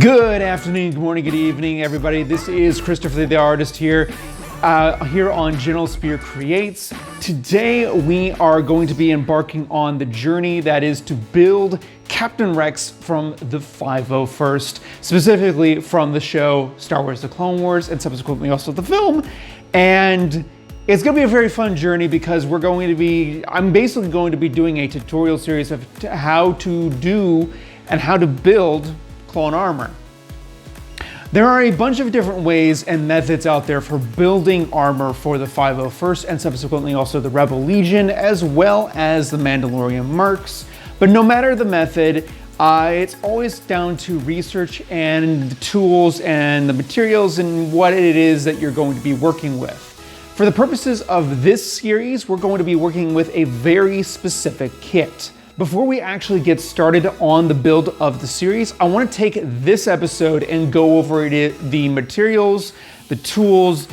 Good afternoon, good morning, good evening, everybody. This is Christopher the Artist here on General Spear Creates. Today we are going to be embarking on the journey that is to build Captain Rex from the 501st, specifically from the show Star Wars The Clone Wars and subsequently also the film. And it's going to be a very fun journey because I'm basically going to be doing a tutorial series of how to do and how to build clone armor. There are a bunch of different ways and methods out there for building armor for the 501st and subsequently also the Rebel Legion, as well as the Mandalorian Mercs. But no matter the method, it's always down to research and the tools and the materials and what it is that you're going to be working with. For the purposes of this series, we're going to be working with a very specific kit. Before we actually get started on the build of the series, I want to take this episode and go over the materials, the tools,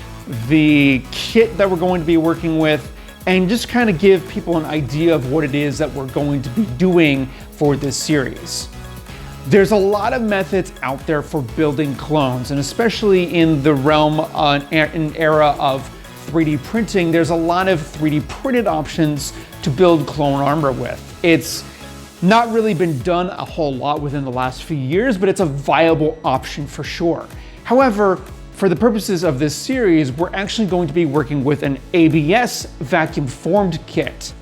the kit that we're going to be working with, and just kind of give people an idea of what it is that we're going to be doing for this series. There's a lot of methods out there for building clones, and especially in the realm, an era of 3D printing, there's a lot of 3D printed options to build clone armor with. It's not really been done a whole lot within the last few years, but it's a viable option for sure. However, for the purposes of this series, we're actually going to be working with an ABS vacuum formed kit.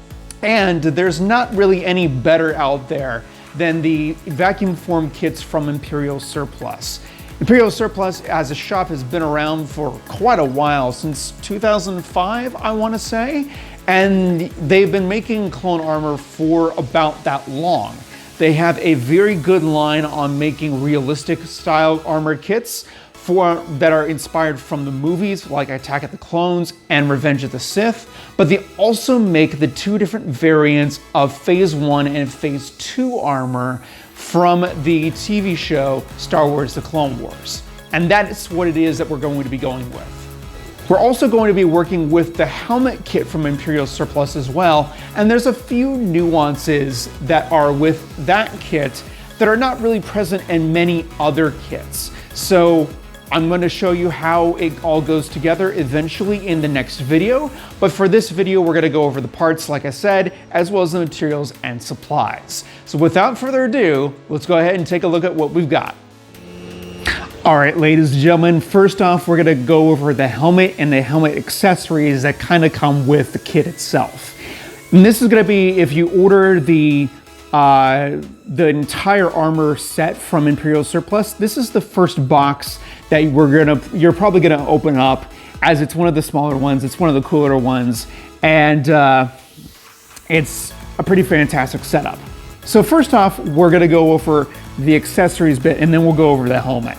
And there's not really any better out there than the vacuum formed kits from Imperial Surplus. Imperial Surplus as a shop has been around for quite a while, since 2005, I want to say. And they've been making clone armor for about that long. They have a very good line on making realistic style armor kits that are inspired from the movies like Attack of the Clones and Revenge of the Sith, but they also make the two different variants of Phase 1 and Phase 2 armor from the TV show Star Wars The Clone Wars. And that is what it is that we're going to be going with. We're also going to be working with the helmet kit from Imperial Surplus as well, and there's a few nuances that are with that kit that are not really present in many other kits. So I'm going to show you how it all goes together eventually in the next video, but for this video we're going to go over the parts, like I said, as well as the materials and supplies. So without further ado, let's go ahead and take a look at what we've got. All right, ladies and gentlemen, first off, we're gonna go over the helmet and the helmet accessories that kind of come with the kit itself. And this is gonna be, if you order the entire armor set from Imperial Surplus, this is the first box that you're probably gonna open up, as it's one of the smaller ones, it's one of the cooler ones, and it's a pretty fantastic setup. So first off, we're gonna go over the accessories bit, and then we'll go over the helmet.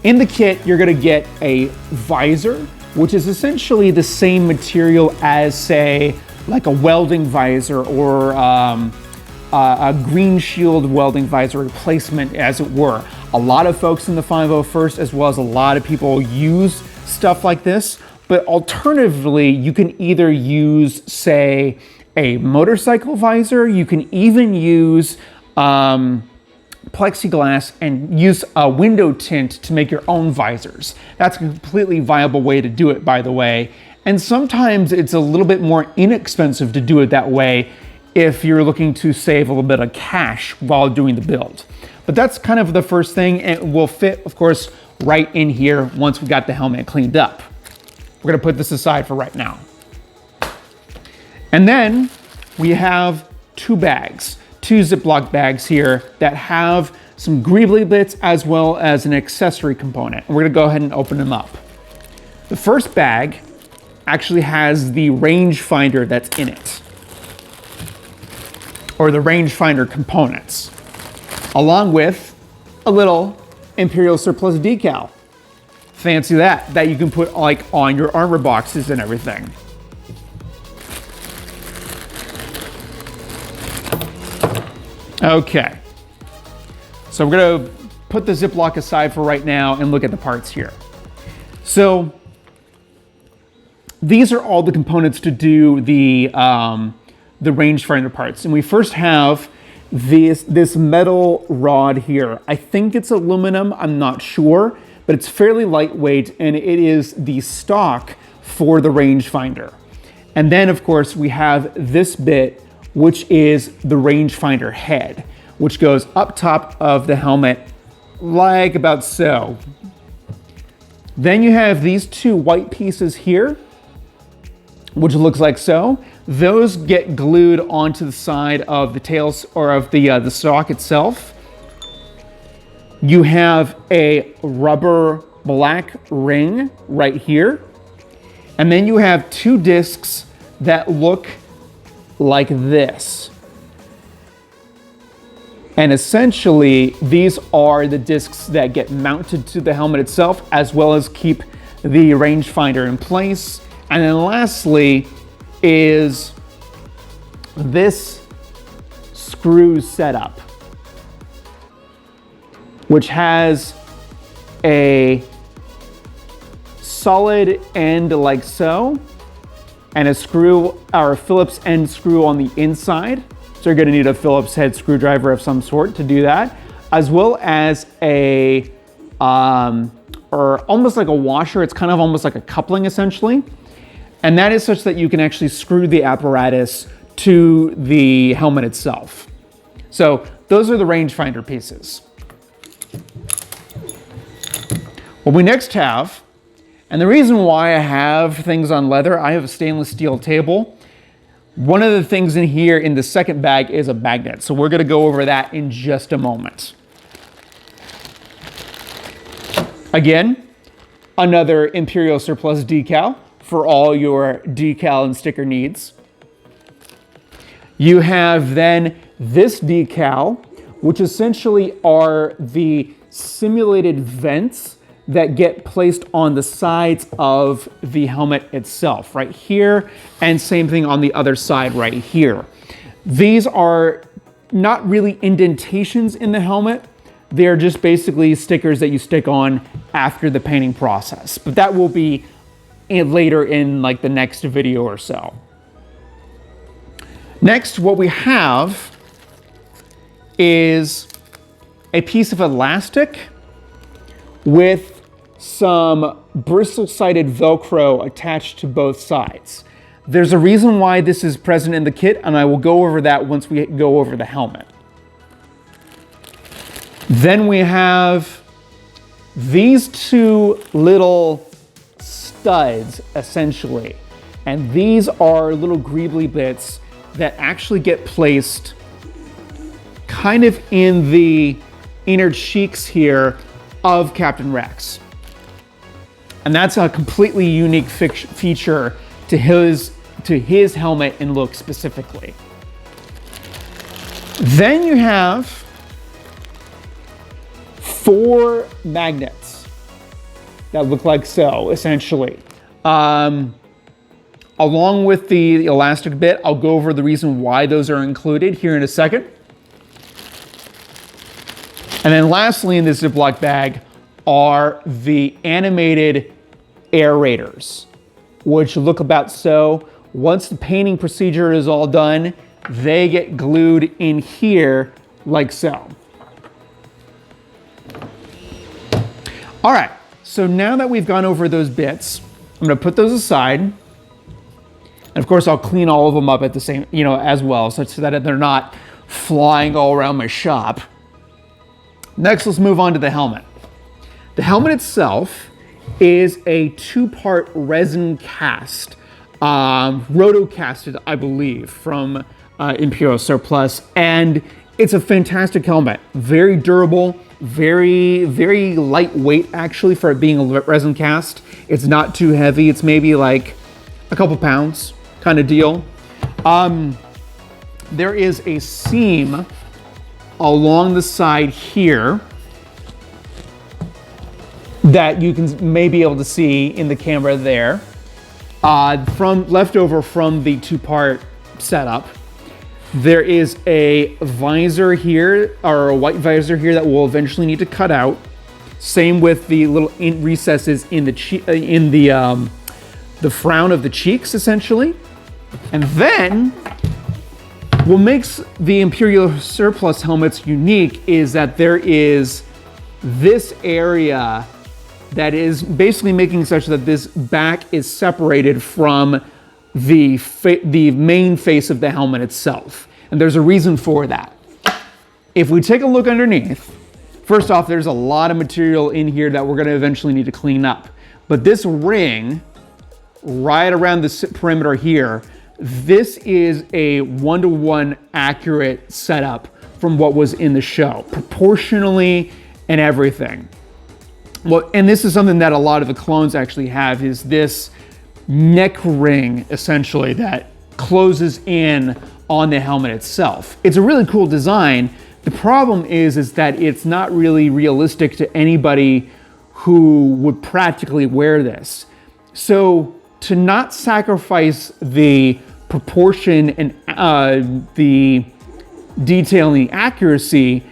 In the kit, you're gonna get a visor, which is essentially the same material as, say, like a welding visor or a green shield welding visor replacement, as it were. A lot of folks in the 501st, as well as a lot of people, use stuff like this, but alternatively, you can either use, say, a motorcycle visor, you can even use plexiglass and use a window tint to make your own visors. That's a completely viable way to do it, by the way. And sometimes it's a little bit more inexpensive to do it that way if you're looking to save a little bit of cash while doing the build. But that's kind of the first thing, and it will fit, of course, right in here once we got the helmet cleaned up. We're gonna put this aside for right now. And then we have two Ziploc bags here that have some greebly bits as well as an accessory component. And we're gonna go ahead and open them up. The first bag actually has the rangefinder that's in it, or the rangefinder components, along with a little Imperial Surplus decal. Fancy that you can put like on your armor boxes and everything. Okay, so we're gonna put the Ziploc aside for right now and look at the parts here. So these are all the components to do the rangefinder parts. And we first have this metal rod here. I think it's aluminum, I'm not sure, but it's fairly lightweight, and it is the stock for the rangefinder. And then of course we have this bit, which is the rangefinder head, which goes up top of the helmet like about so. Then you have these two white pieces here, which looks like so. Those get glued onto the side of the tails or of the stock itself. You have a rubber black ring right here. And then you have two discs that look like this. And essentially, these are the discs that get mounted to the helmet itself, as well as keep the rangefinder in place. And then lastly is this screw setup, which has a solid end like so, and a screw or a Phillips end screw on the inside. So you're gonna need a Phillips head screwdriver of some sort to do that, as well as a, or almost like a washer. It's kind of almost like a coupling essentially. And that is such that you can actually screw the apparatus to the helmet itself. So those are the rangefinder pieces. What we next have, and the reason why I have things on leather, I have a stainless steel table. One of the things in here in the second bag is a magnet. So we're gonna go over that in just a moment. Again, another Imperial Surplus decal for all your decal and sticker needs. You have then this decal, which essentially are the simulated vents that get placed on the sides of the helmet itself, right here, and same thing on the other side right here. These are not really indentations in the helmet. They're just basically stickers that you stick on after the painting process, but that will be later in like the next video or so. Next, what we have is a piece of elastic with some bristle-sided Velcro attached to both sides. There's a reason why this is present in the kit, and I will go over that once we go over the helmet. Then we have these two little studs, essentially. And these are little greebly bits that actually get placed kind of in the inner cheeks here of Captain Rex. And that's a completely unique feature to his helmet and look specifically. Then you have 4 magnets that look like so, essentially. Along with the elastic bit, I'll go over the reason why those are included here in a second. And then lastly in this Ziploc bag are the animated aerators, which look about so. Once the painting procedure is all done, they get glued in here like so. All right, so now that we've gone over those bits, I'm gonna put those aside. And of course, I'll clean all of them up at the same, as well, such that they're not flying all around my shop. Next, let's move on to the helmet. The helmet itself is a 2-part resin cast, roto-casted, I believe, from Imperial Surplus, and it's a fantastic helmet. Very durable, very, very lightweight, actually, for it being a resin cast. It's not too heavy. It's maybe like a couple pounds kind of deal. There is a seam along the side here that you can maybe able to see in the camera there, leftover from the 2-part setup. There is a visor here, or a white visor here, that we'll eventually need to cut out. Same with the little recesses in the frown of the cheeks, essentially. And then What makes the Imperial Surplus helmets unique is that there is this area that is basically making such that this back is separated from the main face of the helmet itself. And there's a reason for that. If we take a look underneath, first off, there's a lot of material in here that we're going to eventually need to clean up. But this ring right around the perimeter here, this is a one-to-one accurate setup from what was in the show, proportionally and everything. Well, and this is something that a lot of the clones actually have, is this neck ring essentially that closes in on the helmet itself. It's a really cool design. The problem is that it's not really realistic to anybody who would practically wear this. So to not sacrifice the proportion and the detail and the accuracy,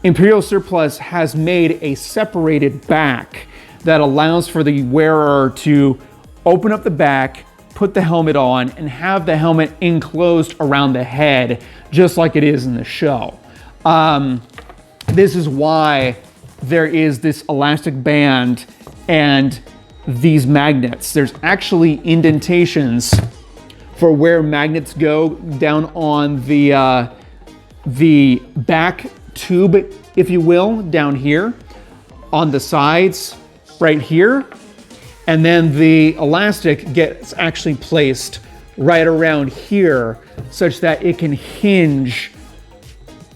Imperial Surplus has made a separated back that allows for the wearer to open up the back, put the helmet on, and have the helmet enclosed around the head, just like it is in the show. This is why there is this elastic band and these magnets. There's actually indentations for where magnets go down on the back tube, if you will, down here, on the sides, right here. And then the elastic gets actually placed right around here such that it can hinge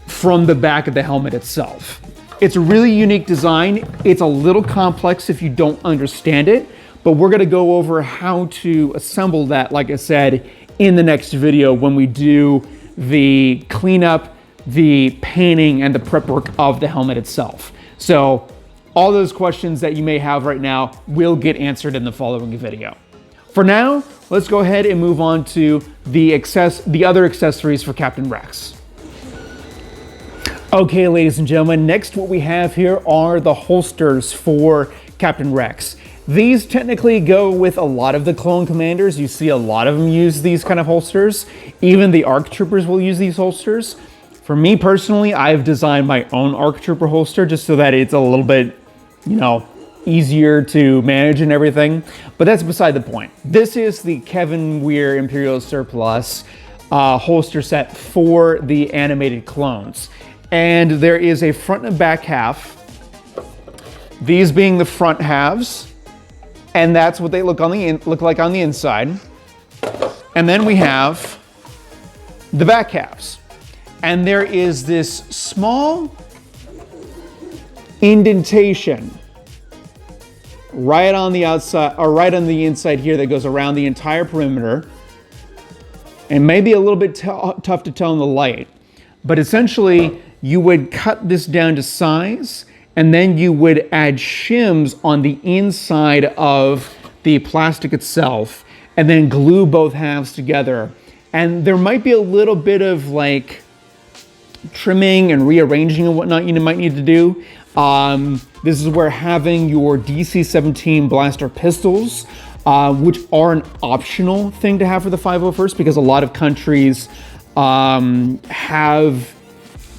from the back of the helmet itself. It's a really unique design. It's a little complex if you don't understand it, but we're gonna go over how to assemble that, like I said, in the next video when we do the cleanup, the painting, and the prep work of the helmet itself. So all those questions that you may have right now will get answered in the following video. For now, let's go ahead and move on to the other accessories for Captain Rex. Okay, ladies and gentlemen, next what we have here are the holsters for Captain Rex. These technically go with a lot of the clone commanders. You see a lot of them use these kind of holsters. Even the ARC troopers will use these holsters. For me personally, I've designed my own ARC trooper holster just so that it's a little bit, easier to manage and everything. But that's beside the point. This is the Kevin Weir Imperial Surplus holster set for the animated clones. And there is a front and back half. These being the front halves. And that's what they look like on the inside. And then we have the back halves. And there is this small indentation right on the outside, or right on the inside here, that goes around the entire perimeter. And maybe a little bit tough to tell in the light. But essentially, you would cut this down to size, and then you would add shims on the inside of the plastic itself, and then glue both halves together. And there might be a little bit of like trimming and rearranging and whatnot you might need to do. This is where having your DC-17 blaster pistols, which are an optional thing to have for the 501st, because a lot of countries have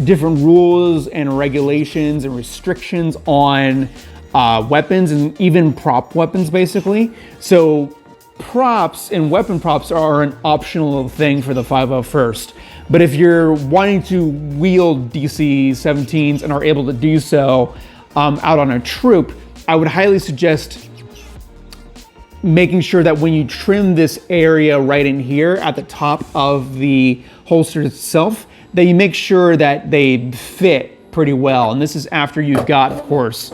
different rules and regulations and restrictions on weapons and even prop weapons, basically. So props and weapon props are an optional thing for the 501st. But if you're wanting to wield DC-17s and are able to do so out on a troop, I would highly suggest making sure that when you trim this area right in here at the top of the holster itself, that you make sure that they fit pretty well. And this is after you've got, of course,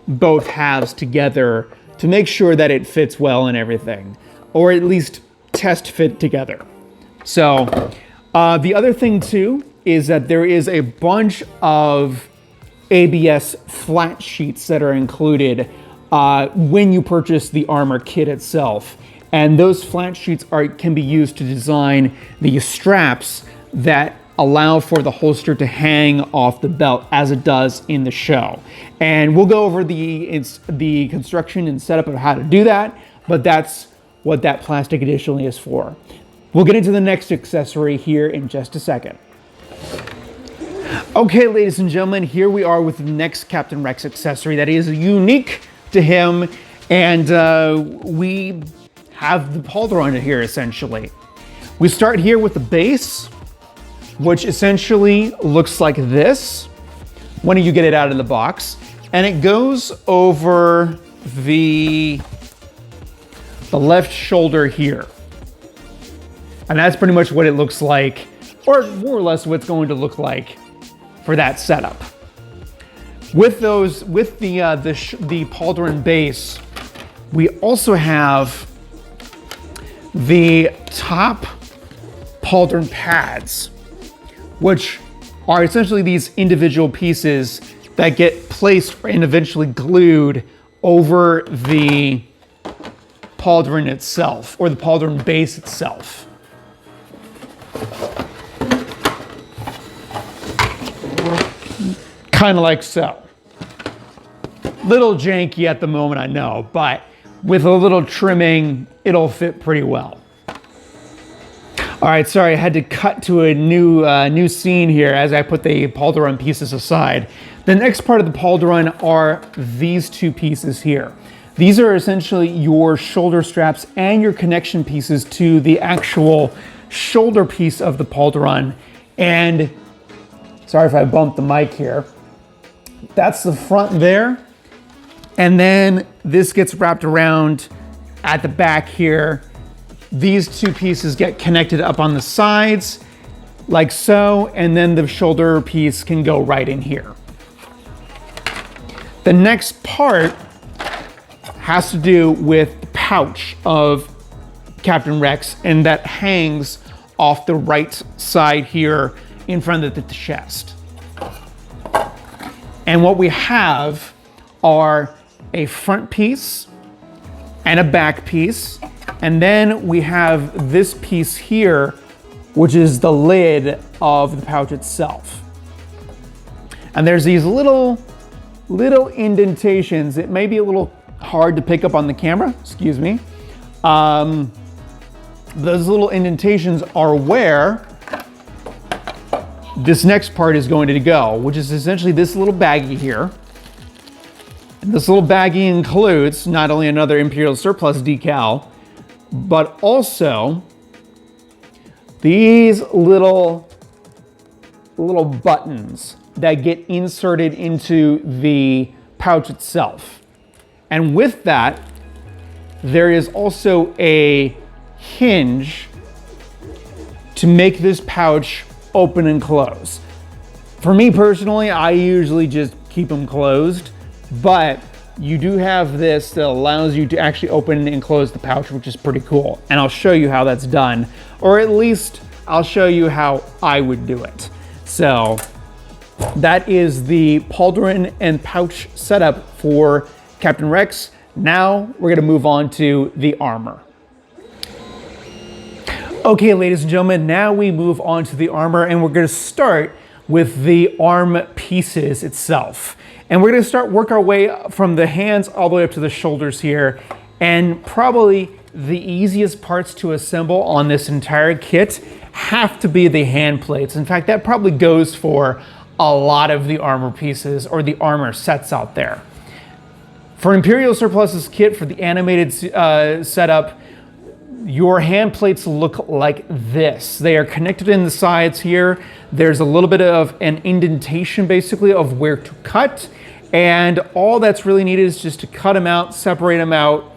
both halves together to make sure that it fits well and everything, or at least test fit together. So the other thing too is that there is a bunch of ABS flat sheets that are included when you purchase the armor kit itself. And those flat sheets can be used to design the straps that allow for the holster to hang off the belt as it does in the show. And we'll go over the construction and setup of how to do that, but that's what that plastic additionally is for. We'll get into the next accessory here in just a second. Okay, ladies and gentlemen, here we are with the next Captain Rex accessory that is unique to him, and we have the pauldron here essentially. We start here with the base, which essentially looks like this when you get it out of the box, and it goes over the left shoulder here. And that's pretty much what it looks like, or more or less what it's going to look like for that setup. With the pauldron base, we also have the top pauldron pads, which are essentially these individual pieces that get placed and eventually glued over the pauldron itself, or the pauldron base itself. Kind of like so. Little janky at the moment, I know, but with a little trimming, it'll fit pretty well. All right, sorry, I had to cut to a new scene here as I put the pauldron pieces aside. The next part of the pauldron are these two pieces here. These are essentially your shoulder straps and your connection pieces to the actual shoulder piece of the pauldron. And sorry if I bumped the mic here. That's the front there. And then this gets wrapped around at the back here. These two pieces get connected up on the sides like so, and then the shoulder piece can go right in here. The next part has to do with the pouch of Captain Rex, and that hangs off the right side here in front of the chest. And what we have are a front piece and a back piece. And then we have this piece here, which is the lid of the pouch itself. And there's these little indentations. It may be a little hard to pick up on the camera, excuse me. Those little indentations are where this next part is going to go, which is essentially this little baggie here. And this little baggie includes not only another Imperial Surplus decal, but also these little buttons that get inserted into the pouch itself. And with that, there is also a hinge to make this pouch open and close. For me personally, I usually just keep them closed, but you do have this that allows you to actually open and close the pouch, which is pretty cool. And I'll show you how that's done, or at least I'll show you how I would do it. So that is the pauldron and pouch setup for Captain Rex. Now we're gonna move on to the armor. Okay, ladies and gentlemen, now we move on to the armor, and we're gonna start with the arm pieces itself. And we're gonna work our way from the hands all the way up to the shoulders here. And probably the easiest parts to assemble on this entire kit have to be the hand plates. In fact, that probably goes for a lot of the armor pieces or the armor sets out there. For Imperial Surplus's kit, for the animated setup, your hand plates look like this. They are connected in the sides here. There's a little bit of an indentation basically of where to cut. And all that's really needed is just to cut them out, separate them out,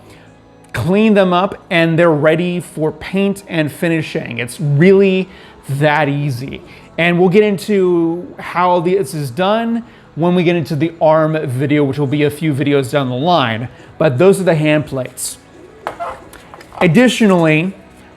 clean them up, and they're ready for paint and finishing. It's really that easy. And we'll get into how this is done when we get into the arm video, which will be a few videos down the line. But those are the hand plates. Additionally,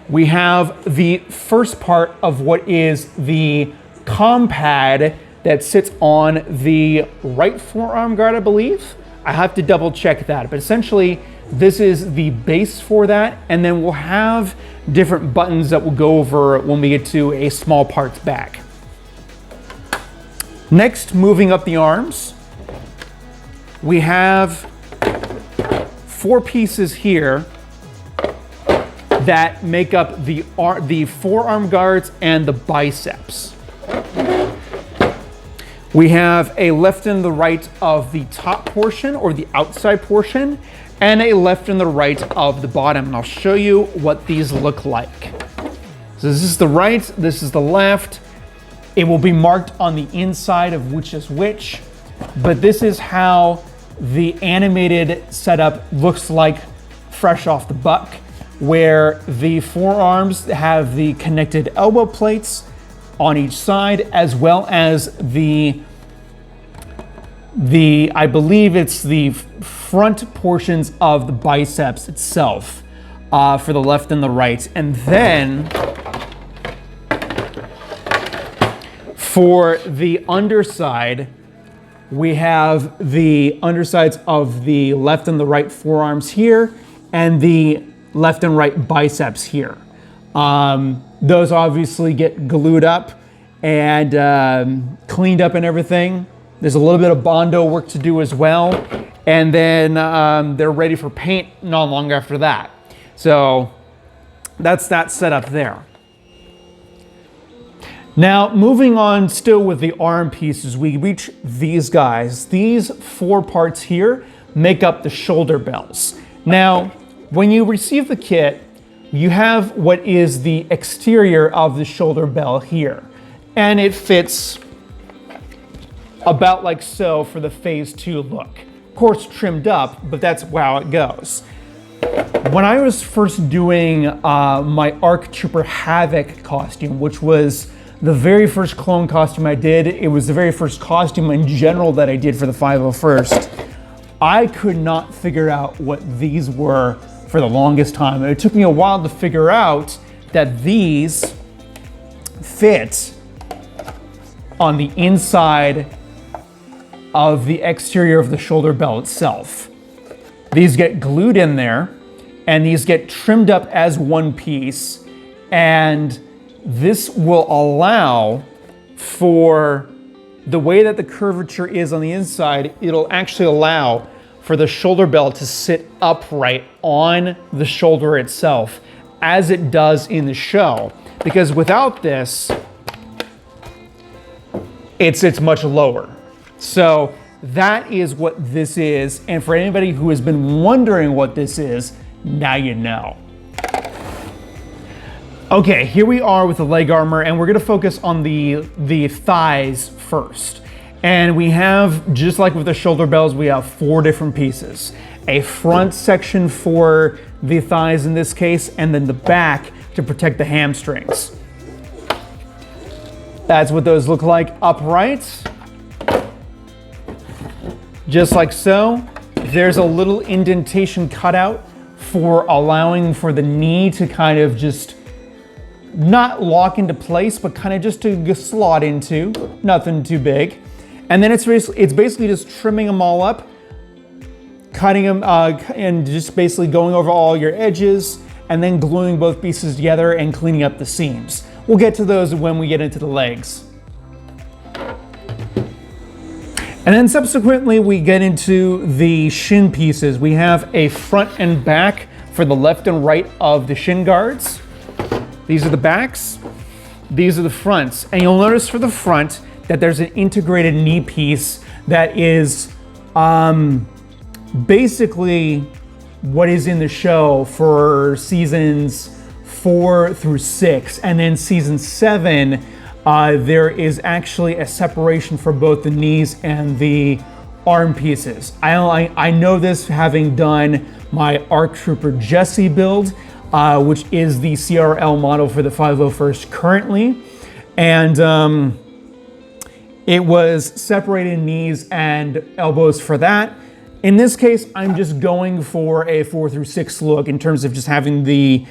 we have the first part of what is the comm pad that sits on the right forearm guard, I believe. I have to double check that, but essentially this is the base for that, and then we'll have different buttons that we'll go over when we get to a small parts back. Next, moving up the arms, we have 4 pieces here that make up the forearm guards and the biceps. We have a left and the right of the top portion or the outside portion, and a left and the right of the bottom. And I'll show you what these look like. So this is the right, this is the left. It will be marked on the inside of which is which, but this is how the animated setup looks like fresh off the buck, where the forearms have the connected elbow plates on each side, as well as the I believe it's the front portions of the biceps itself for the left and the right. And then for the underside, we have the undersides of the left and the right forearms here, and the left and right biceps here. Those obviously get glued up and cleaned up and everything. There's a little bit of Bondo work to do as well. And then they're ready for paint not long after that. So that's that setup there. Now, moving on still with the arm pieces, we reach these guys. These four parts here make up the shoulder bells. Now, when you receive the kit, you have what is the exterior of the shoulder bell here. And it fits about like so for the phase 2 look. Of course, trimmed up, but that's how it goes. When I was first doing my ARC Trooper Havoc costume, which was the very first clone costume I did, it was the very first costume in general that I did for the 501st, I could not figure out what these were for the longest time. It took me a while to figure out that these fit on the inside of the exterior of the shoulder bell itself. These get glued in there, and these get trimmed up as one piece, and this will allow for the way that the curvature is on the inside. It'll actually allow for the shoulder bell to sit upright on the shoulder itself, as it does in the show. Because without this, it's much lower. So that is what this is. And for anybody who has been wondering what this is, now you know. Okay, here we are with the leg armor, and we're gonna focus on the thighs first. And we have, just like with the shoulder bells, we have 4 different pieces. A front section for the thighs in this case, and then the back to protect the hamstrings. That's what those look like upright. Just like so. There's a little indentation cut out for allowing for the knee to kind of just not lock into place, but kind of just to slot into, nothing too big. And then it's basically just trimming them all up, cutting them, and just basically going over all your edges, and then gluing both pieces together and cleaning up the seams. We'll get to those when we get into the legs. And then subsequently we get into the shin pieces. We have a front and back for the left and right of the shin guards. These are the backs, these are the fronts. And you'll notice for the front that there's an integrated knee piece that is basically what is in the show for seasons 4 through 6. And then season 7, there is actually a separation for both the knees and the arm pieces. I know this having done my ARC Trooper Jesse build, which is the CRL model for the 501st currently. And it was separated knees and elbows for that. In this case, I'm just going for a 4 through 6 look in terms of just having the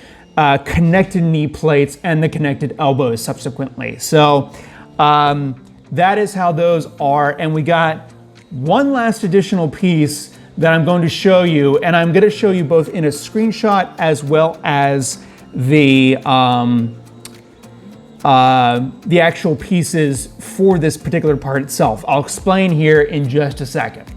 connected knee plates and the connected elbows subsequently. So that is how those are. And we got one last additional piece that I'm going to show you, and I'm going to show you both in a screenshot as well as the actual pieces for this particular part itself. I'll explain here in just a second.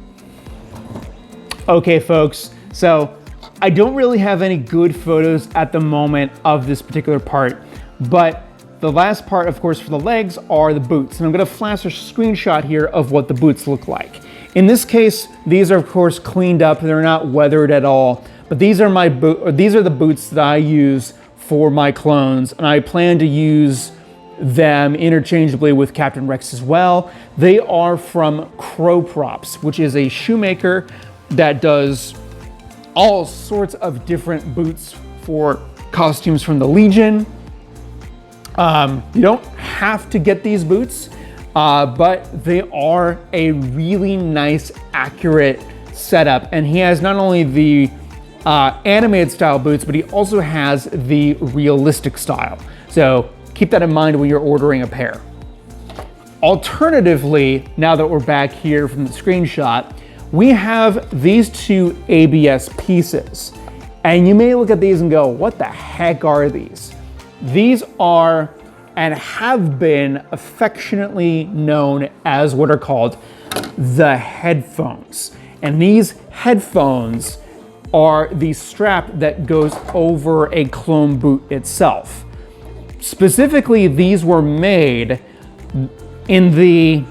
Okay, folks, so I don't really have any good photos at the moment of this particular part, but the last part, of course, for the legs are the boots. And I'm gonna flash a screenshot here of what the boots look like. In this case, these are of course cleaned up. They're not weathered at all, but these are the boots that I use for my clones, and I plan to use them interchangeably with Captain Rex as well. They are from Crow Props, which is a shoemaker that does all sorts of different boots for costumes from the Legion. You don't have to get these boots, but they are a really nice, accurate setup. And he has not only the animated style boots, but he also has the realistic style. So keep that in mind when you're ordering a pair. Alternatively, now that we're back here from the screenshot, we have these two ABS pieces. And you may look at these and go, what the heck are these? These are and have been affectionately known as what are called the headphones. And these headphones are the strap that goes over a clone boot itself. Specifically, these were made in the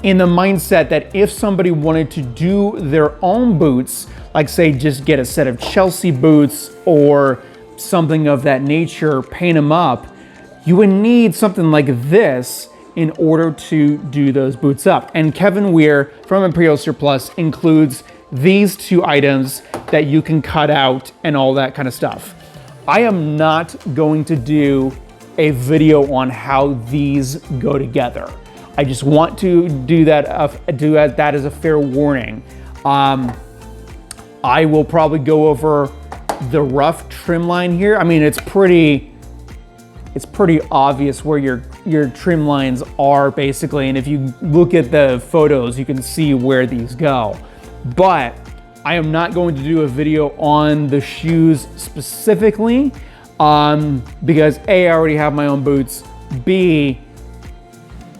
mindset that if somebody wanted to do their own boots, like say just get a set of Chelsea boots or something of that nature, paint them up, you would need something like this in order to do those boots up. And Kevin Weir from Imperial Surplus includes these two items that you can cut out and all that kind of stuff. I am not going to do a video on how these go together. I just want to do that as a fair warning. I will probably go over the rough trim line here. I mean, it's pretty obvious where your trim lines are basically. And if you look at the photos, you can see where these go. But I am not going to do a video on the shoes specifically because A, I already have my own boots. B,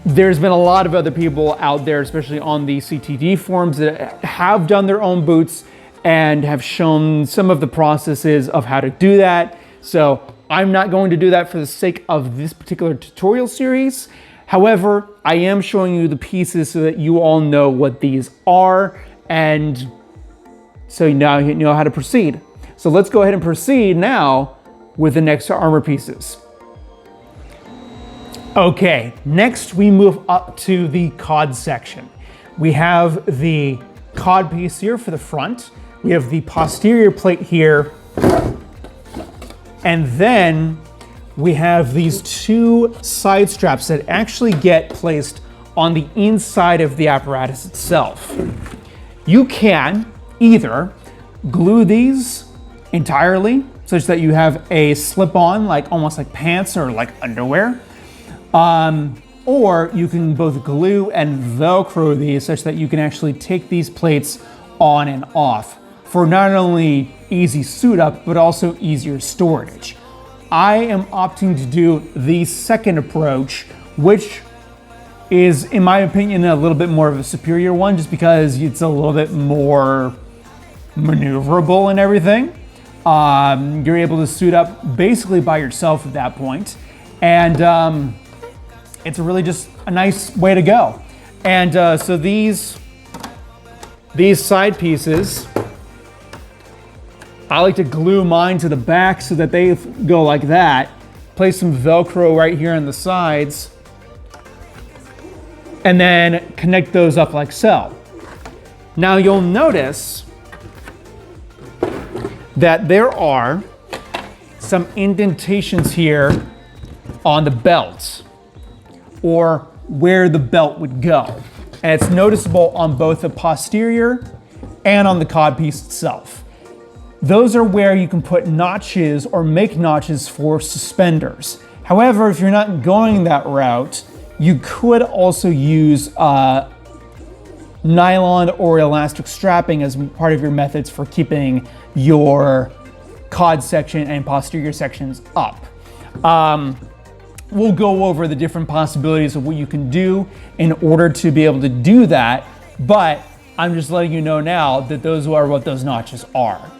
there's been a lot of other people out there, especially on the CTD forums, that have done their own boots and have shown some of the processes of how to do that. So I'm not going to do that for the sake of this particular tutorial series. However, I am showing you the pieces so that you all know what these are, and so now you know how to proceed. So let's go ahead and proceed now with the next armor pieces. Okay, next we move up to the cod section. We have the cod piece here for the front. We have the posterior plate here. And then we have these two side straps that actually get placed on the inside of the apparatus itself. You can either glue these entirely such that you have a slip-on, like almost like pants or like underwear, or you can both glue and Velcro these such that you can actually take these plates on and off for not only easy suit up, but also easier storage. I am opting to do the second approach, which is, in my opinion, a little bit more of a superior one, just because it's a little bit more maneuverable and everything. You're able to suit up basically by yourself at that point. And it's really just a nice way to go. And so these side pieces, I like to glue mine to the back so that they go like that. Place some Velcro right here on the sides, and then connect those up like so. Now you'll notice that there are some indentations here on the belt, or where the belt would go. And it's noticeable on both the posterior and on the cod piece itself. Those are where you can put notches or make notches for suspenders. However, if you're not going that route, you could also use nylon or elastic strapping as part of your methods for keeping your cod section and posterior sections up. We'll go over the different possibilities of what you can do in order to be able to do that, but I'm just letting you know now that those are what those notches are.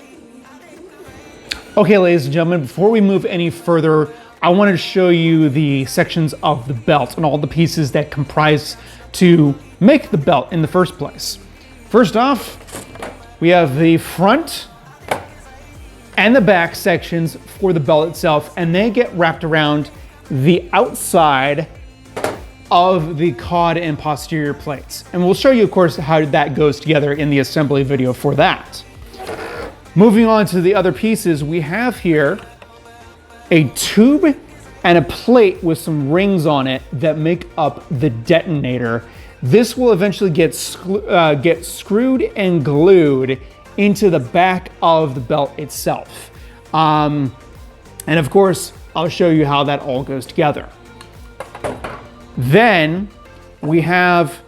Okay, ladies and gentlemen, before we move any further, I wanted to show you the sections of the belt and all the pieces that comprise to make the belt in the first place. First off, we have the front and the back sections for the belt itself, and they get wrapped around the outside of the cod and posterior plates. And we'll show you, of course, how that goes together in the assembly video for that. Moving on to the other pieces, we have here a tube and a plate with some rings on it that make up the detonator. This will eventually get screwed and glued into the back of the belt itself. And of course, I'll show you how that all goes together. Then we have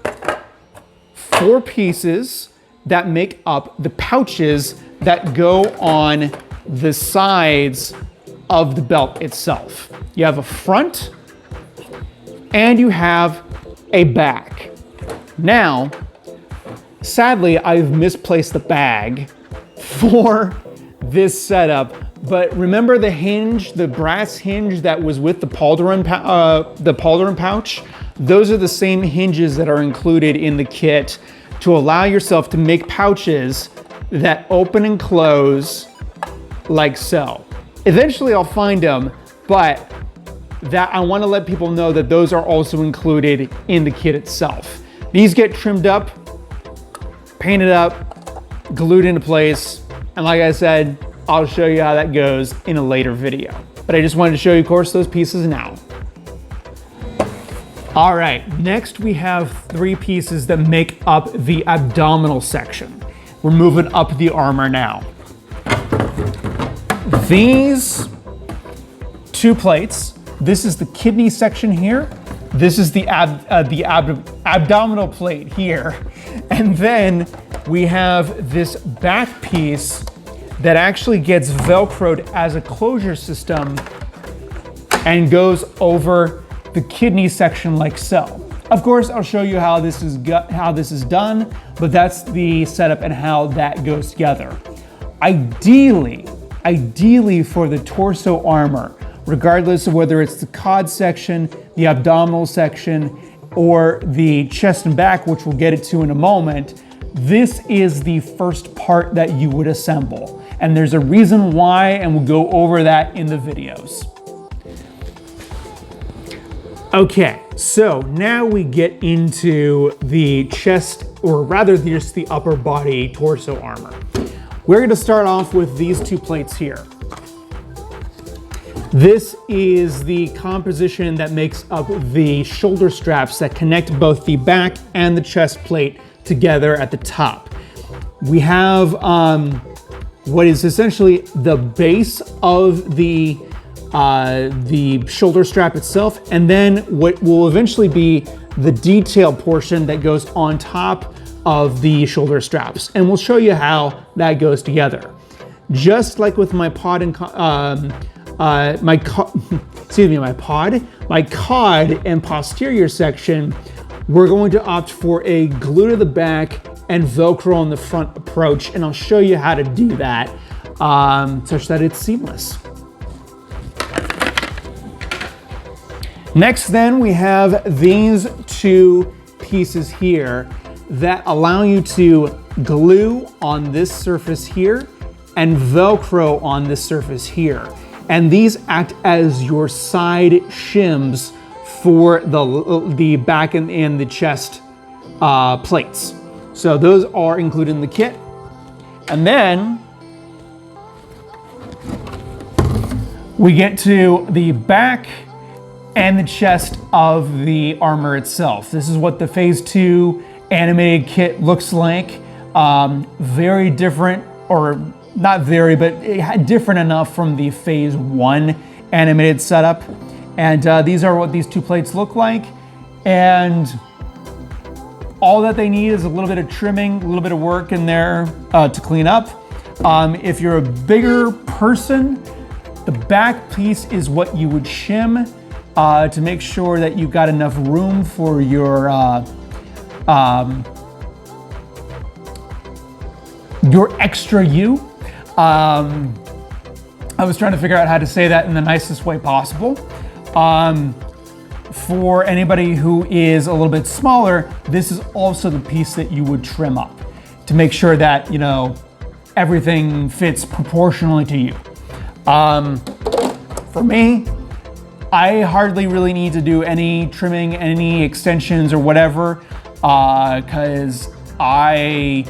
4 pieces that make up the pouches that go on the sides of the belt itself. You have a front and you have a back. Now, sadly, I've misplaced the bag for this setup, but remember the hinge, the brass hinge that was with the pauldron pouch? Those are the same hinges that are included in the kit to allow yourself to make pouches that open and close like so. Eventually I'll find them, but that I want to let people know that those are also included in the kit itself. These get trimmed up, painted up, glued into place, and like I said, I'll show you how that goes in a later video. But I just wanted to show you, of course, those pieces now. All right, next we have 3 pieces that make up the abdominal section. We're moving up the armor now. These 2 plates, this is the kidney section here. This is the abdominal plate here. And then we have this back piece that actually gets Velcroed as a closure system and goes over the kidney section like so. Of course, I'll show you how this is done, but that's the setup and how that goes together. Ideally for the torso armor, regardless of whether it's the cod section, the abdominal section, or the chest and back, which we'll get to in a moment, this is the first part that you would assemble. And there's a reason why, and we'll go over that in the videos. Okay, so now we get into the chest, or rather just the upper body torso armor. We're gonna start off with these 2 plates here. This is the composition that makes up the shoulder straps that connect both the back and the chest plate together at the top. We have what is essentially the base of the shoulder strap itself, and then what will eventually be the detail portion that goes on top of the shoulder straps. And we'll show you how that goes together. Just like with my pod and my cod and posterior section, we're going to opt for a glue to the back and Velcro on the front approach, and I'll show you how to do that such that it's seamless. Next then, we have these 2 pieces here that allow you to glue on this surface here and Velcro on this surface here. And these act as your side shims for the back and the chest plates. So those are included in the kit. And then we get to the back and the chest of the armor itself. This is what the Phase 2 animated kit looks like. Very different, or not very, but different enough from the Phase 1 animated setup. And these are what these 2 plates look like. And all that they need is a little bit of trimming, a little bit of work in there to clean up. If you're a bigger person, the back piece is what you would shim to make sure that you've got enough room for your extra U. I was trying to figure out how to say that in the nicest way possible. For anybody who is a little bit smaller, this is also the piece that you would trim up to make sure that, you know, everything fits proportionally to you. For me, I hardly really need to do any trimming, any extensions or whatever, because I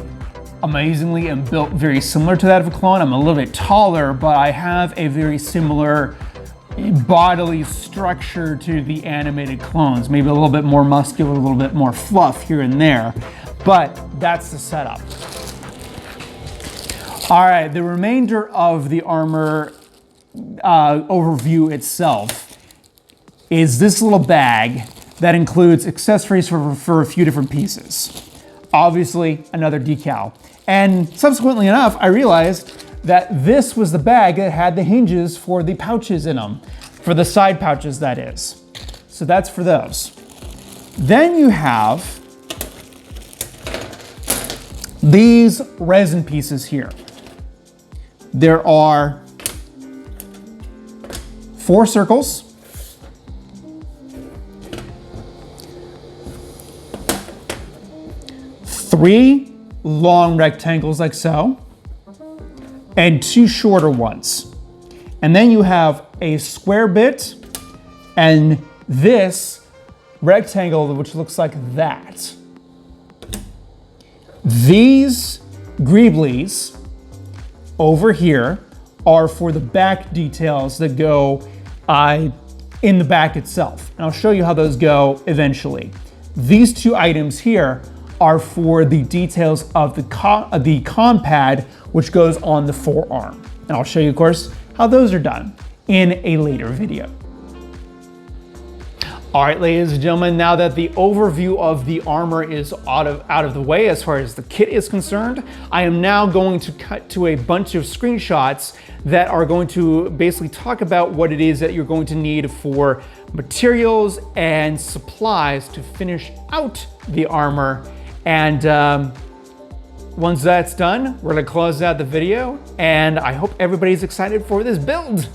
amazingly am built very similar to that of a clone. I'm a little bit taller, but I have a very similar bodily structure to the animated clones. Maybe a little bit more muscular, a little bit more fluff here and there, but that's the setup. All right, the remainder of the armor overview itself is this little bag that includes accessories for a few different pieces. Obviously, another decal. And subsequently enough, I realized that this was the bag that had the hinges for the pouches in them, for the side pouches, that is. So that's for those. Then you have these resin pieces here. There are 4 circles, 3 long rectangles like so, and 2 shorter ones. And then you have a square bit and this rectangle, which looks like that. These greeblies over here are for the back details that go in the back itself. And I'll show you how those go eventually. These 2 items here are for the details of the compad, which goes on the forearm. And I'll show you, of course, how those are done in a later video. All right, ladies and gentlemen, now that the overview of the armor is out of the way as far as the kit is concerned, I am now going to cut to a bunch of screenshots that are going to basically talk about what it is that you're going to need for materials and supplies to finish out the armor. And once that's done, we're gonna close out the video, and I hope everybody's excited for this build.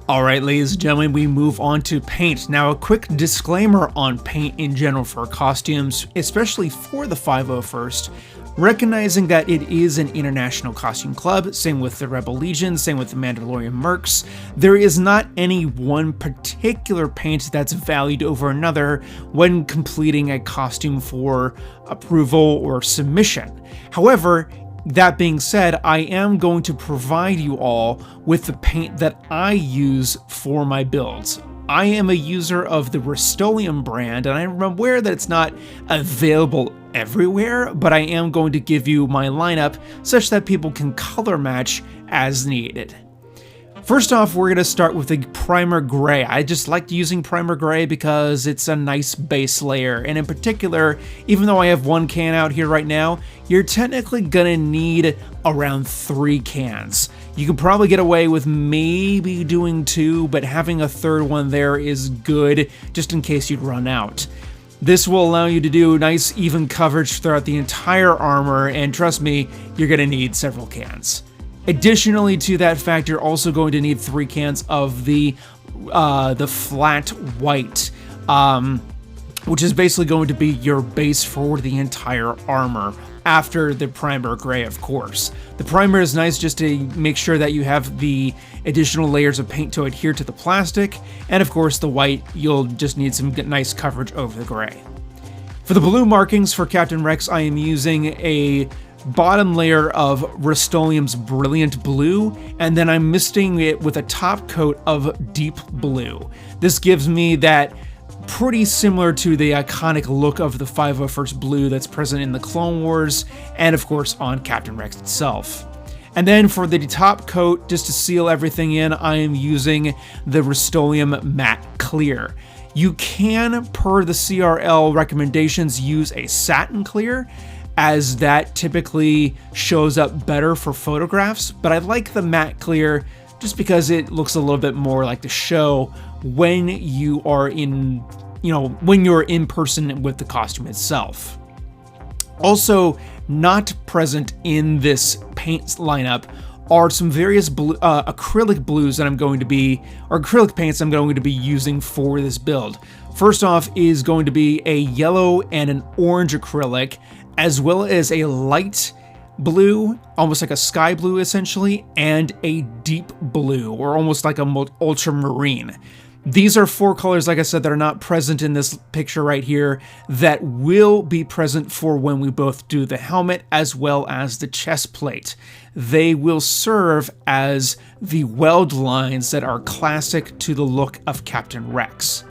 All right, ladies and gentlemen, we move on to paint. Now, a quick disclaimer on paint in general for costumes, especially for the 501st. Recognizing that it is an international costume club, same with the Rebel Legion, same with the Mandalorian Mercs, there is not any one particular paint that's valued over another when completing a costume for approval or submission. However, that being said, I am going to provide you all with the paint that I use for my builds. I am a user of the Rust-Oleum brand, and I'm aware that it's not available everywhere, but I am going to give you my lineup such that people can color match as needed. First off, we're going to start with the primer gray. I just like using primer gray because it's a nice base layer, and in particular, even though I have 1 can out here right now, you're technically going to need around 3 cans. You can probably get away with maybe doing 2, but having a 3rd one there is good just in case you'd run out. This will allow you to do nice even coverage throughout the entire armor, and trust me, you're going to need several cans. Additionally to that fact, you're also going to need 3 cans of the flat white, which is basically going to be your base for the entire armor, after the primer gray, of course. The primer is nice just to make sure that you have the additional layers of paint to adhere to the plastic, and of course the white, you'll just need some nice coverage over the gray. For the blue markings for Captain Rex, I am using a bottom layer of Rust-Oleum's Brilliant Blue, and then I'm misting it with a top coat of Deep Blue. This gives me that pretty similar to the iconic look of the 501st Blue that's present in the Clone Wars, and of course on Captain Rex itself. And then for the top coat, just to seal everything in, I am using the Rust-Oleum Matte Clear. You can, per the CRL recommendations, use a satin clear, as that typically shows up better for photographs, but I like the matte clear just because it looks a little bit more like the show when you are in, when you're in person with the costume itself. Also, not present in this paint lineup are some various acrylic blues that I'm going to be, or acrylic paints I'm going to be using for this build. First off is going to be a yellow and an orange acrylic, as well as a light blue, almost like a sky blue essentially, and a deep blue, or almost like a ultramarine. These are 4 colors, like I said, that are not present in this picture right here, that will be present for when we both do the helmet as well as the chest plate. They will serve as the weld lines that are classic to the look of Captain Rex.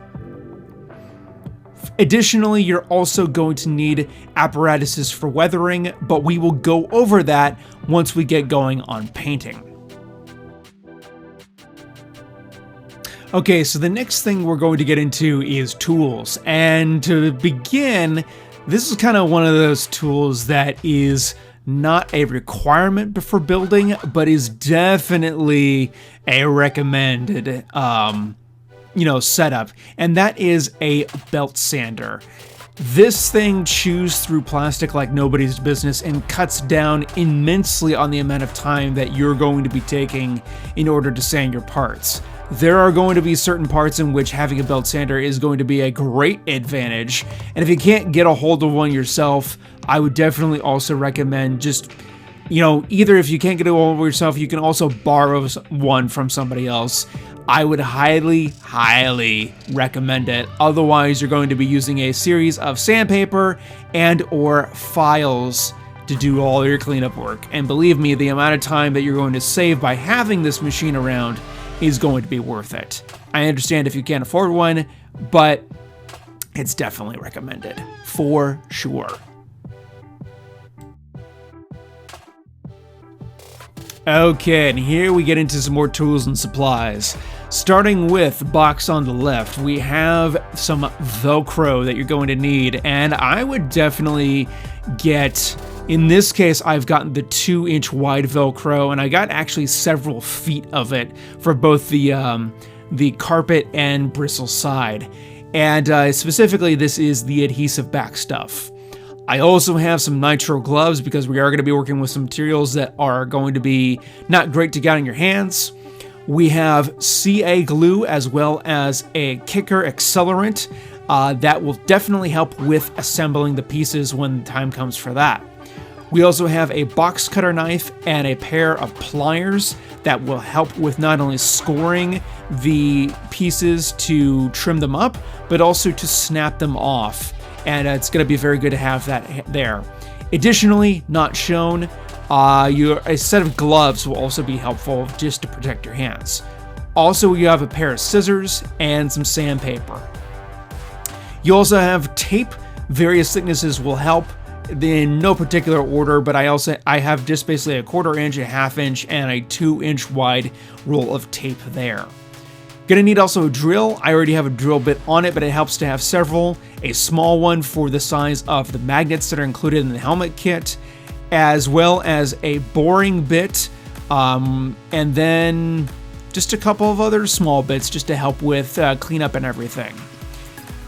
Additionally, you're also going to need apparatuses for weathering, but we will go over that once we get going on painting. Okay, so the next thing we're going to get into is tools. And to begin, this is kind of one of those tools that is not a requirement for building, but is definitely a recommended setup, and that is a belt sander. This thing chews through plastic like nobody's business and cuts down immensely on the amount of time that you're going to be taking in order to sand your parts. There are going to be certain parts in which having a belt sander is going to be a great advantage, and if you can't get a hold of one yourself, I would definitely also recommend just, either if you can't get a hold of yourself, you can also borrow one from somebody else. I would highly, highly recommend it. Otherwise, you're going to be using a series of sandpaper and or files to do all your cleanup work. And believe me, the amount of time that you're going to save by having this machine around is going to be worth it. I understand if you can't afford one, but it's definitely recommended for sure. Okay, and here we get into some more tools and supplies. Starting with the box on the left, we have some Velcro that you're going to need, and I would definitely get, in this case, I've gotten the 2-inch wide Velcro, and I got actually several feet of it for both the carpet and bristle side. And specifically, this is the adhesive back stuff. I also have some nitro gloves because we are going to be working with some materials that are going to be not great to get on your hands. We have CA glue as well as a kicker accelerant that will definitely help with assembling the pieces when the time comes for that. We also have a box cutter knife and a pair of pliers that will help with not only scoring the pieces to trim them up, but also to snap them off. And it's going to be very good to have that there. Additionally, not shown, a set of gloves will also be helpful just to protect your hands. Also, you have a pair of scissors and some sandpaper. You also have tape. Various thicknesses will help in no particular order, but I have just basically a 1/4 inch, a 1/2 inch, and a 2-inch wide roll of tape there. Gonna need also a drill. I already have a drill bit on it, but it helps to have several. A small one for the size of the magnets that are included in the helmet kit, as well as a boring bit, and then just a couple of other small bits just to help with cleanup and everything.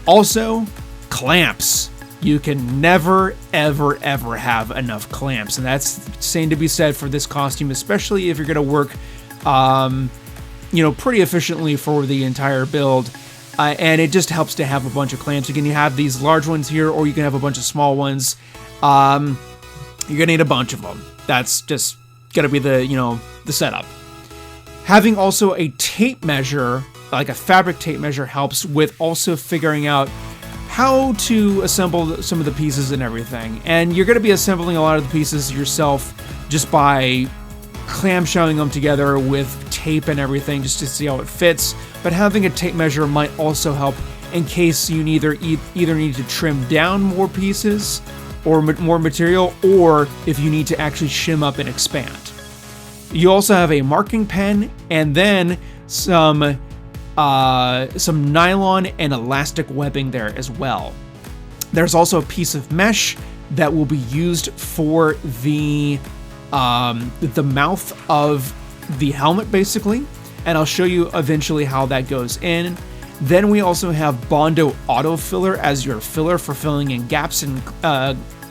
Also, clamps. You can never, ever, ever have enough clamps, and that's saying to be said for this costume, especially if you're gonna work pretty efficiently for the entire build, and it just helps to have a bunch of clamps. You can have these large ones here, or you can have a bunch of small ones. You're gonna need a bunch of them. That's just gonna be the setup. Having also a tape measure, like a fabric tape measure, helps with also figuring out how to assemble some of the pieces and everything. And you're gonna be assembling a lot of the pieces yourself just by clamshelling them together with tape and everything just to see how it fits, but having a tape measure might also help in case you either need to trim down more pieces or more material, or if you need to actually shim up and expand. You also have a marking pen, and then some nylon and elastic webbing there as well. There's also a piece of mesh that will be used for the mouth of the helmet, basically, and I'll show you eventually how that goes in. Then we also have Bondo auto filler as your filler for filling in gaps and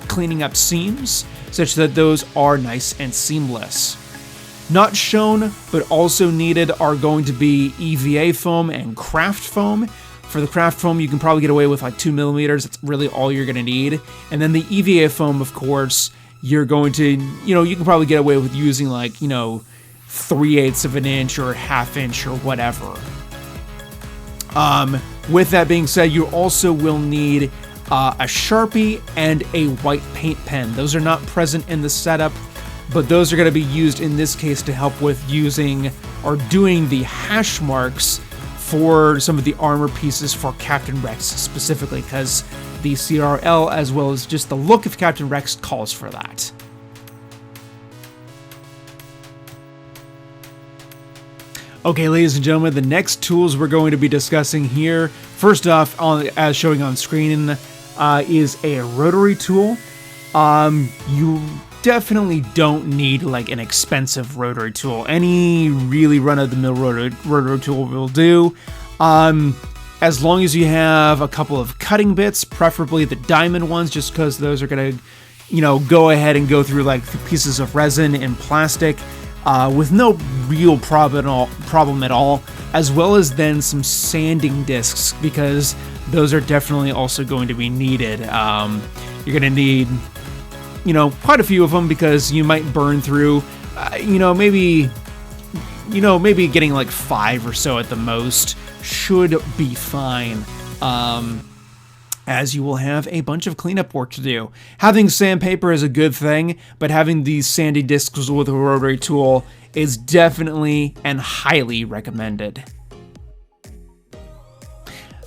cleaning up seams, such that those are nice and seamless. Not shown, but also needed are going to be EVA foam and craft foam. For the craft foam, you can probably get away with like 2 millimeters. That's really all you're gonna need. And then the EVA foam, of course, you're going to, you can probably get away with using like, 3/8 of an inch or 1/2 inch or whatever. With that being said, you also will need a Sharpie and a white paint pen. Those are not present in the setup, but those are going to be used in this case to help with using or doing the hash marks for some of the armor pieces for Captain Rex specifically, because the CRL as well as just the look of Captain Rex calls for that. Okay, ladies and gentlemen, the next tools we're going to be discussing here, first off, as showing on screen, is a rotary tool. You definitely don't need like an expensive rotary tool. Any really run-of-the-mill rotary tool will do. As long as you have a couple of cutting bits, preferably the diamond ones, just because those are gonna, go ahead and go through like pieces of resin and plastic with no real problem at all, as well as then some sanding discs, because those are definitely also going to be needed. You're gonna need quite a few of them, because you might burn through, maybe getting like 5 or so at the most should be fine, as you will have a bunch of cleanup work to do. Having sandpaper is a good thing, but having these sandy discs with a rotary tool is definitely and highly recommended.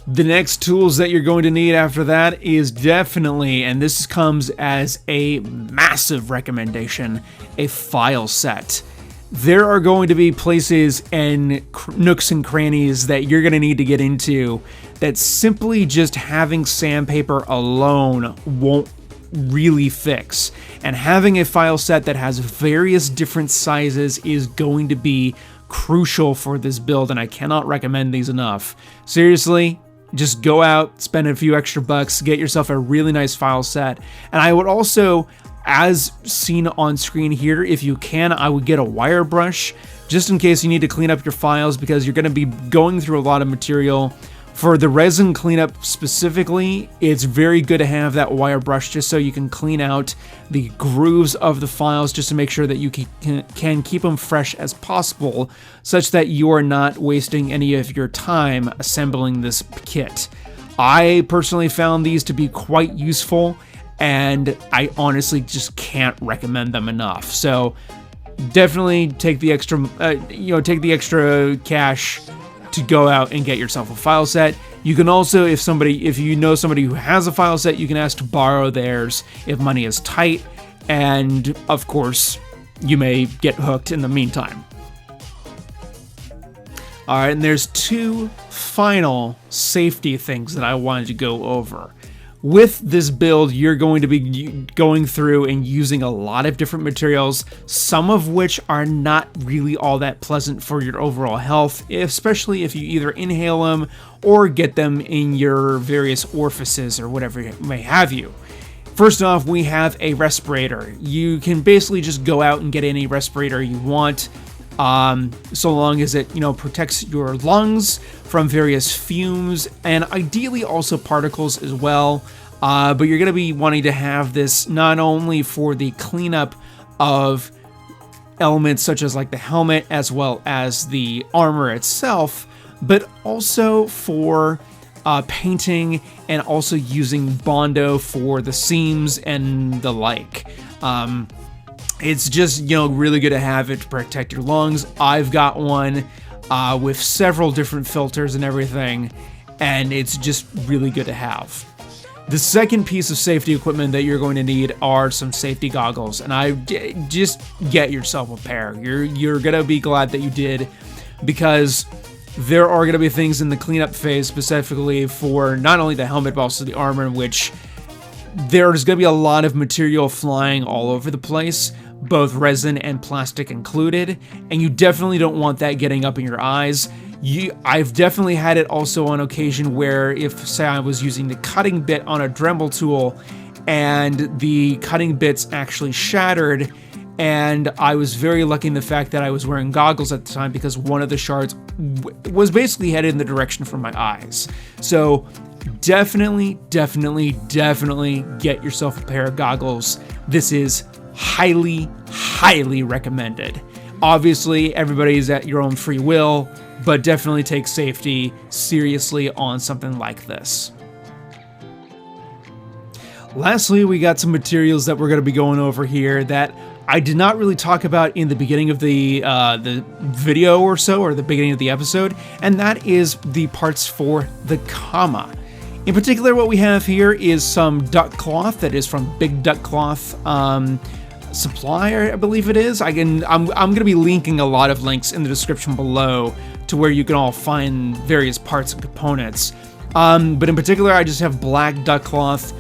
The next tools that you're going to need after that is definitely, and this comes as a massive recommendation, a file set. There are going to be places and nooks and crannies that you're going to need to get into that simply just having sandpaper alone won't really fix. And having a file set that has various different sizes is going to be crucial for this build, and I cannot recommend these enough. Seriously, just go out, spend a few extra bucks, get yourself a really nice file set. And I would also, as seen on screen here, if you can, I would get a wire brush just in case you need to clean up your files, because you're going to be going through a lot of material. For the resin cleanup specifically, it's very good to have that wire brush just so you can clean out the grooves of the files, just to make sure that you can keep them fresh as possible, such that you are not wasting any of your time assembling this kit. I personally found these to be quite useful, and I honestly just can't recommend them enough. So definitely take the extra cash to go out and get yourself a file set. You can also, if you know somebody who has a file set, you can ask to borrow theirs if money is tight, and of course, you may get hooked in the meantime. All right, and there's 2 final safety things that I wanted to go over. With this build, you're going to be going through and using a lot of different materials, some of which are not really all that pleasant for your overall health, especially if you either inhale them or get them in your various orifices or whatever may have you. First off, we have a respirator. You can basically just go out and get any respirator you want, so long as it, protects your lungs from various fumes and ideally also particles as well. But you're going to be wanting to have this not only for the cleanup of elements such as like the helmet as well as the armor itself, but also for painting and also using Bondo for the seams and the like. It's just, really good to have it to protect your lungs. I've got one with several different filters and everything, and it's just really good to have. The second piece of safety equipment that you're going to need are some safety goggles, and just get yourself a pair. You're gonna be glad that you did, because there are gonna be things in the cleanup phase specifically for not only the helmet but also the armor, in which there's gonna be a lot of material flying all over the place, both resin and plastic included, and you definitely don't want that getting up in your eyes. I've definitely had it also on occasion where if, say, I was using the cutting bit on a Dremel tool and the cutting bits actually shattered. And I was very lucky in the fact that I was wearing goggles at the time, because one of the shards was basically headed in the direction from my eyes. So definitely get yourself a pair of goggles. This is highly recommended. Obviously, everybody's at your own free will, but definitely take safety seriously on something like this. Lastly, we got some materials that we're going to be going over here that I did not really talk about in the beginning of the video or so, or the beginning of the episode, and that is the parts for the comma. In particular, what we have here is some duck cloth that is from Big Duck Cloth Supply, I believe it is. I'm going to be linking a lot of links in the description below to where you can all find various parts and components. But in particular, I just have black duck cloth.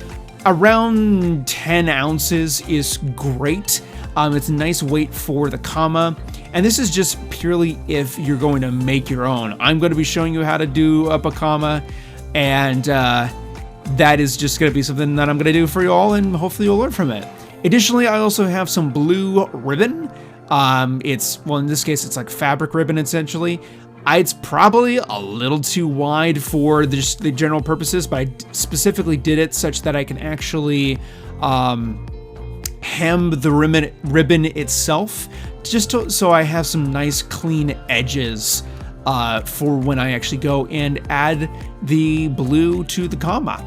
Around 10 ounces is great. It's a nice weight for the comma, and this is just purely if you're going to make your own. I'm going to be showing you how to do up a comma, and that is just going to be something that I'm going to do for you all, and hopefully you'll learn from it. Additionally, I also have some blue ribbon. Well, in this case, it's like fabric ribbon, essentially. It's probably a little too wide for just the general purposes, but I specifically did it such that I can actually hem the ribbon itself, just so I have some nice clean edges for when I actually go and add the blue to the comma.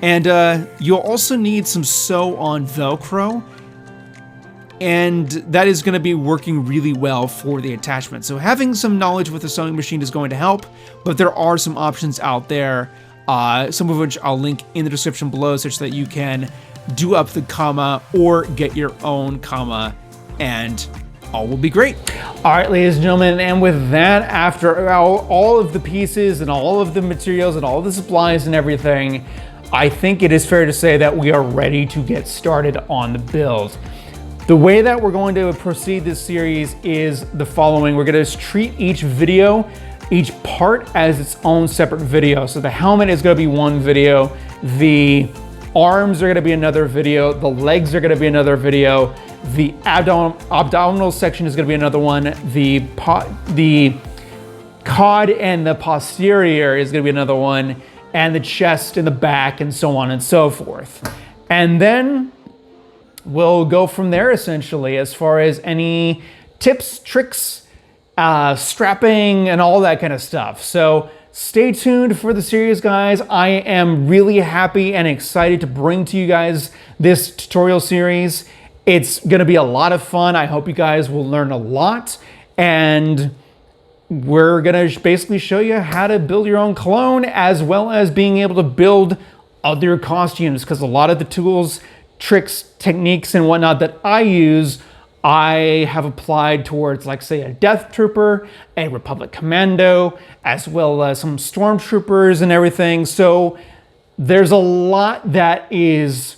And you'll also need some sew on Velcro, and that is going to be working really well for the attachment. So having some knowledge with a sewing machine is going to help, but there are some options out there, some of which I'll link in the description below, such that you can do up the comma or get your own comma, and all will be great. All right, ladies and gentlemen, and with that, after all of the pieces and all of the materials and all the supplies and everything, I think it is fair to say that we are ready to get started on the build. The way that we're going to proceed this series is the following. We're going to treat each video, each part, as its own separate video. So the helmet is going to be one video, the arms are going to be another video, the legs are going to be another video, the abdominal section is going to be another one, the cod and the posterior is going to be another one, and the chest and the back, and so on and so forth. And then we'll go from there, essentially, as far as any tips, tricks, strapping, and all that kind of stuff. So stay tuned for the series, guys. I am really happy and excited to bring to you guys this tutorial series. It's going to be a lot of fun. I hope you guys will learn a lot, and we're going to basically show you how to build your own clone, as well as being able to build other costumes, because a lot of the tools, tricks, techniques, and whatnot that I use, I have applied towards, like, say, a Death Trooper, a Republic Commando, as well as some Stormtroopers and everything. So there's a lot that is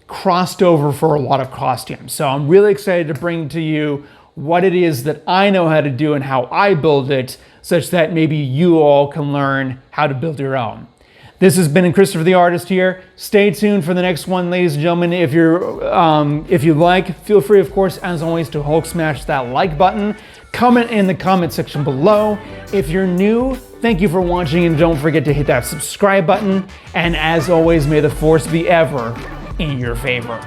crossed over for a lot of costumes. So I'm really excited to bring to you what it is that I know how to do and how I build it, such that maybe you all can learn how to build your own. This has been Christopher the Artist here. Stay tuned for the next one, ladies and gentlemen. If you like, feel free, of course, as always, to Hulk smash that like button. Comment in the comment section below. If you're new, thank you for watching, and don't forget to hit that subscribe button. And as always, may the force be ever in your favor.